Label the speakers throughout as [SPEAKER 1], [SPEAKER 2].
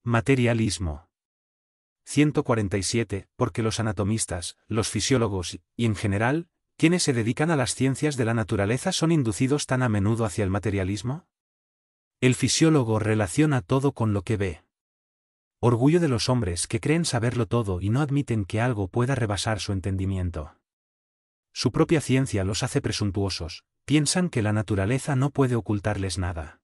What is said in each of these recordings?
[SPEAKER 1] Materialismo. 147. Porque los anatomistas, los fisiólogos y, en general, quienes se dedican a las ciencias de la naturaleza son inducidos tan a menudo hacia el materialismo? El fisiólogo relaciona todo con lo que ve. Orgullo de los hombres que creen saberlo todo y no admiten que algo pueda rebasar su entendimiento. Su propia ciencia los hace presuntuosos, piensan que la naturaleza no puede ocultarles nada.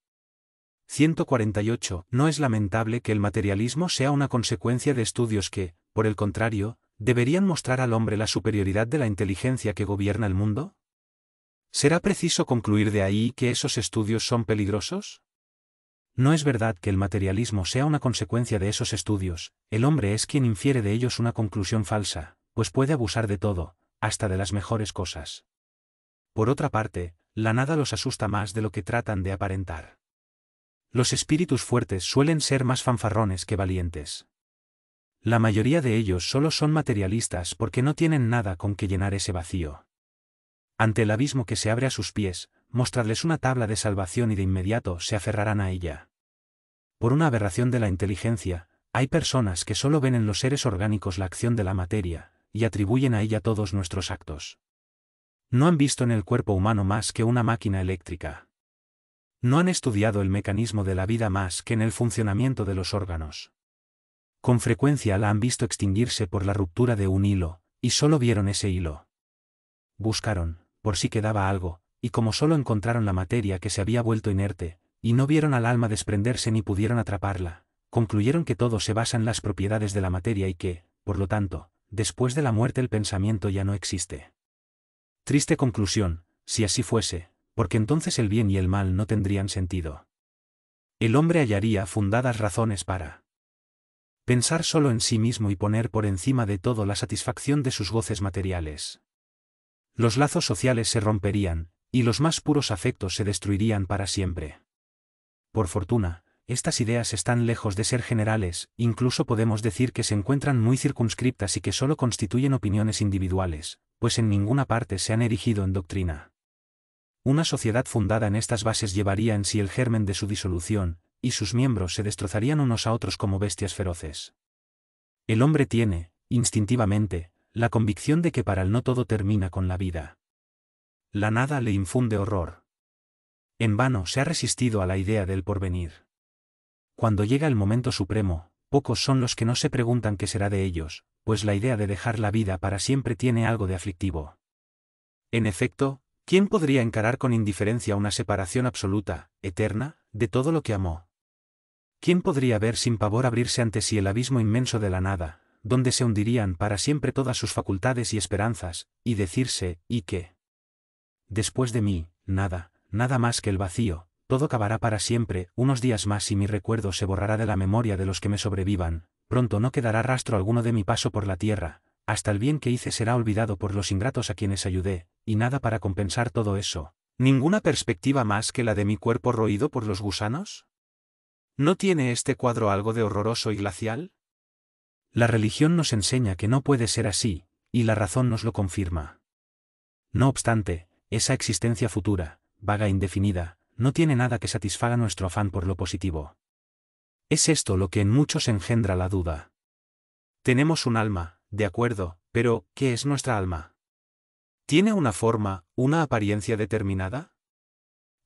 [SPEAKER 1] 148. ¿No es lamentable que el materialismo sea una consecuencia de estudios que, por el contrario, deberían mostrar al hombre la superioridad de la inteligencia que gobierna el mundo? ¿Será preciso concluir de ahí que esos estudios son peligrosos? No es verdad que el materialismo sea una consecuencia de esos estudios, el hombre es quien infiere de ellos una conclusión falsa, pues puede abusar de todo, hasta de las mejores cosas. Por otra parte, la nada los asusta más de lo que tratan de aparentar. Los espíritus fuertes suelen ser más fanfarrones que valientes. La mayoría de ellos solo son materialistas porque no tienen nada con que llenar ese vacío. Ante el abismo que se abre a sus pies, mostrarles una tabla de salvación y de inmediato se aferrarán a ella. Por una aberración de la inteligencia, hay personas que solo ven en los seres orgánicos la acción de la materia, y atribuyen a ella todos nuestros actos. No han visto en el cuerpo humano más que una máquina eléctrica. No han estudiado el mecanismo de la vida más que en el funcionamiento de los órganos. Con frecuencia la han visto extinguirse por la ruptura de un hilo, y solo vieron ese hilo. Buscaron, por si quedaba algo, y como solo encontraron la materia que se había vuelto inerte, y no vieron al alma desprenderse ni pudieron atraparla, concluyeron que todo se basa en las propiedades de la materia y que, por lo tanto, después de la muerte el pensamiento ya no existe. Triste conclusión, si así fuese, porque entonces el bien y el mal no tendrían sentido. El hombre hallaría fundadas razones para pensar solo en sí mismo y poner por encima de todo la satisfacción de sus goces materiales. Los lazos sociales se romperían, y los más puros afectos se destruirían para siempre. Por fortuna, estas ideas están lejos de ser generales, incluso podemos decir que se encuentran muy circunscriptas y que solo constituyen opiniones individuales, pues en ninguna parte se han erigido en doctrina. Una sociedad fundada en estas bases llevaría en sí el germen de su disolución, y sus miembros se destrozarían unos a otros como bestias feroces. El hombre tiene, instintivamente, la convicción de que para él no todo termina con la vida. La nada le infunde horror. En vano se ha resistido a la idea del porvenir. Cuando llega el momento supremo, pocos son los que no se preguntan qué será de ellos, pues la idea de dejar la vida para siempre tiene algo de aflictivo. En efecto, ¿quién podría encarar con indiferencia una separación absoluta, eterna, de todo lo que amó? ¿Quién podría ver sin pavor abrirse ante sí el abismo inmenso de la nada, donde se hundirían para siempre todas sus facultades y esperanzas, y decirse, ¿y qué? Después de mí, nada, nada más que el vacío, todo acabará para siempre, unos días más y mi recuerdo se borrará de la memoria de los que me sobrevivan, pronto no quedará rastro alguno de mi paso por la tierra, hasta el bien que hice será olvidado por los ingratos a quienes ayudé, y nada para compensar todo eso. ¿Ninguna perspectiva más que la de mi cuerpo roído por los gusanos? ¿No tiene este cuadro algo de horroroso y glacial? La religión nos enseña que no puede ser así, y la razón nos lo confirma. No obstante, esa existencia futura, vaga e indefinida, no tiene nada que satisfaga nuestro afán por lo positivo. Es esto lo que en muchos engendra la duda. Tenemos un alma, de acuerdo, pero ¿qué es nuestra alma? ¿Tiene una forma, una apariencia determinada?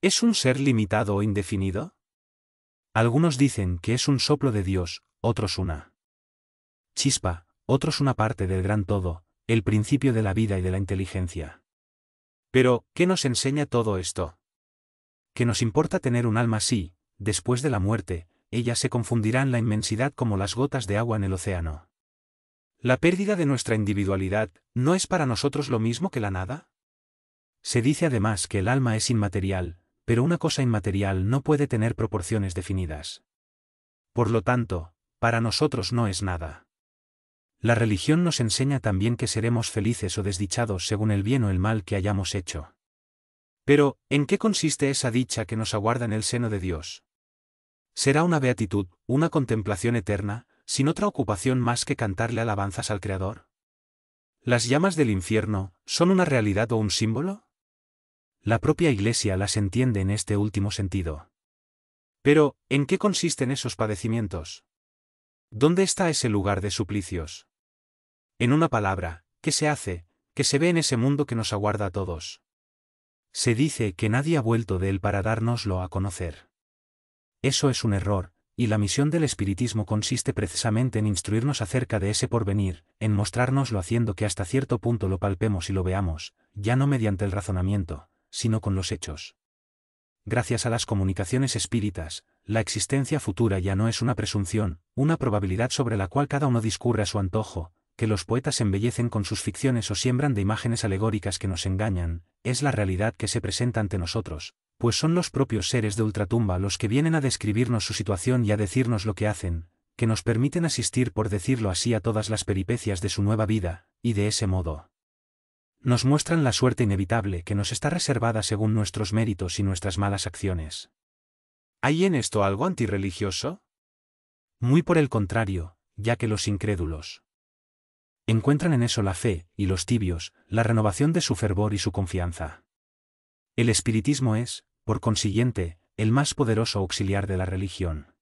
[SPEAKER 1] ¿Es un ser limitado o indefinido? Algunos dicen que es un soplo de Dios, otros una chispa, otros una parte del gran todo, el principio de la vida y de la inteligencia. Pero, ¿qué nos enseña todo esto? Que nos importa tener un alma si, después de la muerte, ella se confundirá en la inmensidad como las gotas de agua en el océano. ¿La pérdida de nuestra individualidad no es para nosotros lo mismo que la nada? Se dice además que el alma es inmaterial, pero una cosa inmaterial no puede tener proporciones definidas. Por lo tanto, para nosotros no es nada. La religión nos enseña también que seremos felices o desdichados según el bien o el mal que hayamos hecho. Pero, ¿en qué consiste esa dicha que nos aguarda en el seno de Dios? ¿Será una beatitud, una contemplación eterna, sin otra ocupación más que cantarle alabanzas al Creador? ¿Las llamas del infierno son una realidad o un símbolo? La propia Iglesia las entiende en este último sentido. Pero, ¿en qué consisten esos padecimientos? ¿Dónde está ese lugar de suplicios? En una palabra, ¿qué se hace, qué se ve en ese mundo que nos aguarda a todos? Se dice que nadie ha vuelto de él para dárnoslo a conocer. Eso es un error, y la misión del espiritismo consiste precisamente en instruirnos acerca de ese porvenir, en mostrárnoslo haciendo que hasta cierto punto lo palpemos y lo veamos, ya no mediante el razonamiento, sino con los hechos. Gracias a las comunicaciones espíritas, la existencia futura ya no es una presunción, una probabilidad sobre la cual cada uno discurre a su antojo, que los poetas embellecen con sus ficciones o siembran de imágenes alegóricas que nos engañan, es la realidad que se presenta ante nosotros, pues son los propios seres de ultratumba los que vienen a describirnos su situación y a decirnos lo que hacen, que nos permiten asistir, por decirlo así, a todas las peripecias de su nueva vida, y de ese modo nos muestran la suerte inevitable que nos está reservada según nuestros méritos y nuestras malas acciones. ¿Hay en esto algo antirreligioso? Muy por el contrario, ya que los incrédulos encuentran en eso la fe, y los tibios, la renovación de su fervor y su confianza. El espiritismo es, por consiguiente, el más poderoso auxiliar de la religión.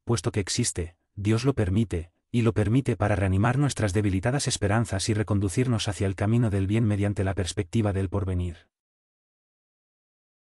[SPEAKER 1] Puesto que existe, Dios lo permite, y lo permite para reanimar nuestras debilitadas esperanzas y reconducirnos hacia el camino del bien mediante la perspectiva del porvenir.